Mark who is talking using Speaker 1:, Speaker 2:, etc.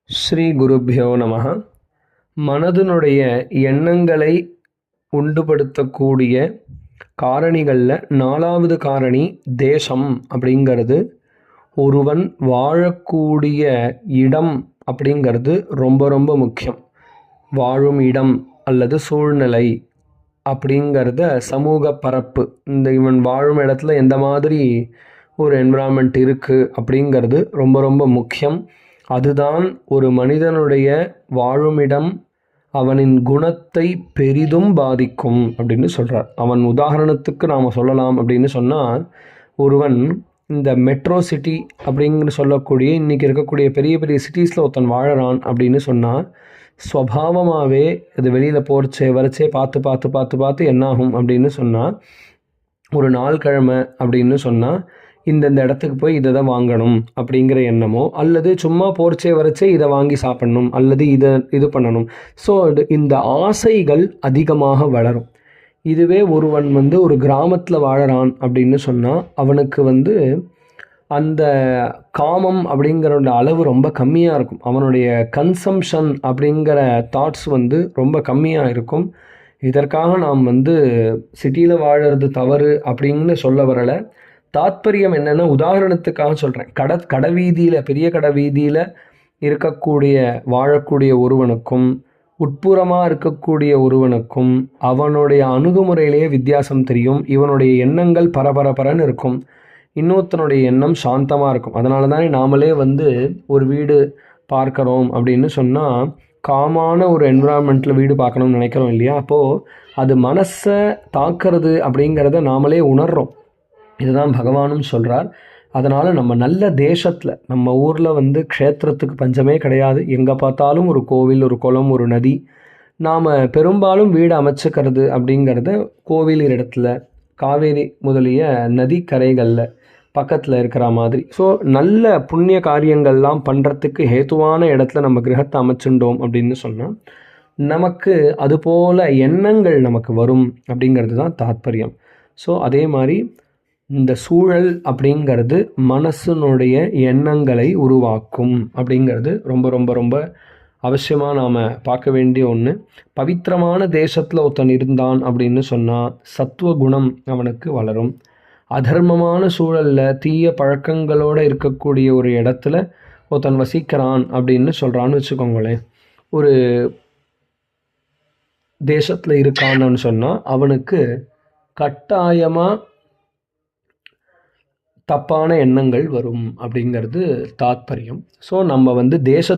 Speaker 1: ஸ்ரீ குருப்யோ நமः. மனதினுடைய எண்ணங்களை உண்டுபடுத்தக்கூடிய காரணிகளில் 4வது காரணி தேசம் அப்படிங்கிறது. ஒருவன் வாழக்கூடிய இடம் அப்படிங்கிறது ரொம்ப ரொம்ப முக்கியம். வாழும் இடம் அல்லது சூழ்நிலை அப்படிங்கிறத சமூக பரப்பு, இந்த இவன் வாழும் இடத்துல எந்த மாதிரி ஒரு என்விரான்மெண்ட் இருக்குது அப்படிங்கிறது ரொம்ப ரொம்ப முக்கியம். அதுதான் ஒரு மனிதனுடைய வாழுமிடம் அவனின் குணத்தை பெரிதும் பாதிக்கும் அப்படின்னு சொல்கிறார். அவன் உதாரணத்துக்கு நாம் சொல்லலாம் அப்படின்னு சொன்னால், ஒருவன் இந்த மெட்ரோ சிட்டி அப்படிங்கிற சொல்லக்கூடிய இன்றைக்கி இருக்கக்கூடிய பெரிய பெரிய சிட்டிஸில் ஒருத்தன் வாழறான் அப்படின்னு சொன்னால், ஸ்வபாவமாகவே அது வெளியில் போகிறச்சே வரச்சே பார்த்து பார்த்து பார்த்து பார்த்து என்னாகும் அப்படின்னு சொன்னால், ஒரு நாள் கிழமை அப்படின்னு சொன்னால் இந்தந்த இடத்துக்கு போய் இதை தான் வாங்கணும் அப்படிங்கிற எண்ணமோ, அல்லது சும்மா போர்ச்சே வரச்சே இதை வாங்கி சாப்பிட்ணும் அல்லது இது பண்ணணும். ஸோ இந்த ஆசைகள் அதிகமாக வளரும். இதுவே ஒருவன் ஒரு கிராமத்தில் வாழறான் அப்படின்னு சொன்னால், அவனுக்கு அந்த காமம் அப்படிங்கிற அளவு ரொம்ப கம்மியாக இருக்கும். அவனுடைய கன்சம்ஷன் அப்படிங்கிற தாட்ஸ் ரொம்ப கம்மியாக இருக்கும். இதற்காக நாம் சிட்டியில் வாழறது தவறு அப்படின்னு சொல்ல வரலை. தாத்பரியம் என்னென்னா, உதாரணத்துக்காக சொல்கிறேன். கடை வீதியில், பெரிய கடை வீதியில் இருக்கக்கூடிய வாழக்கூடிய ஒருவனுக்கும் உட்புறமாக இருக்கக்கூடிய ஒருவனுக்கும் அவனுடைய அணுகுமுறையிலேயே வித்தியாசம் தெரியும். இவனுடைய எண்ணங்கள் பரபரன்னு இருக்கும், இன்னொருத்தனுடைய எண்ணம் சாந்தமாக இருக்கும். அதனால தானே நாமளே ஒரு வீடு பார்க்குறோம் அப்படின்னு சொன்னால், காமான ஒரு என்விரான்மெண்ட்டில் வீடு பார்க்கணும்னு நினைக்கிறோம் இல்லையா? அப்போது அது மனசை தாக்கிறது அப்படிங்கிறத நாமளே உணர்கிறோம். இதுதான் பகவானும் சொல்கிறார். அதனால் நம்ம நல்ல தேசத்தில், நம்ம ஊரில் க்ஷேத்திரத்துக்கு பஞ்சமே கிடையாது. எங்கே பார்த்தாலும் ஒரு கோவில், ஒரு குளம், ஒரு நதி. நாம் பெரும்பாலும் வீடு அமைச்சுக்கிறது அப்படிங்கிறத கோவில் இடத்துல, காவேரி முதலிய நதி கரைகளில் பக்கத்தில் இருக்கிற மாதிரி. ஸோ நல்ல புண்ணிய காரியங்கள்லாம் பண்ணுறதுக்கு ஹேத்துவான இடத்துல நம்ம கிரகத்தை அமைச்சுட்டோம் அப்படின்னு சொன்னால், நமக்கு அதுபோல் எண்ணங்கள் நமக்கு வரும் அப்படிங்கிறது தான் தாத்பரியம். ஸோ அதே மாதிரி இந்த சூழல் அப்படிங்கிறது மனசனுடைய எண்ணங்களை உருவாக்கும் அப்படிங்கிறது ரொம்ப ரொம்ப ரொம்ப அவசியமாக நாம் பார்க்க வேண்டிய ஒன்று. பவித்திரமான தேசத்தில் ஒருத்தன் இருந்தான் அப்படின்னு சொன்னால் சத்துவ குணம் அவனுக்கு வளரும். அதர்மமான சூழலில் தீய பழக்கங்களோடு இருக்கக்கூடிய ஒரு இடத்துல ஒருத்தன் வசிக்கிறான் அப்படின்னு சொல்கிறான்னு வச்சுக்கோங்களேன். ஒரு தேசத்தில் இருக்கான்னு சொன்னால் அவனுக்கு கட்டாயமாக தப்பான எண்ணங்கள் வரும் அப்படிங்கிறது தாத்பரியம். ஸோ நம்ம தேச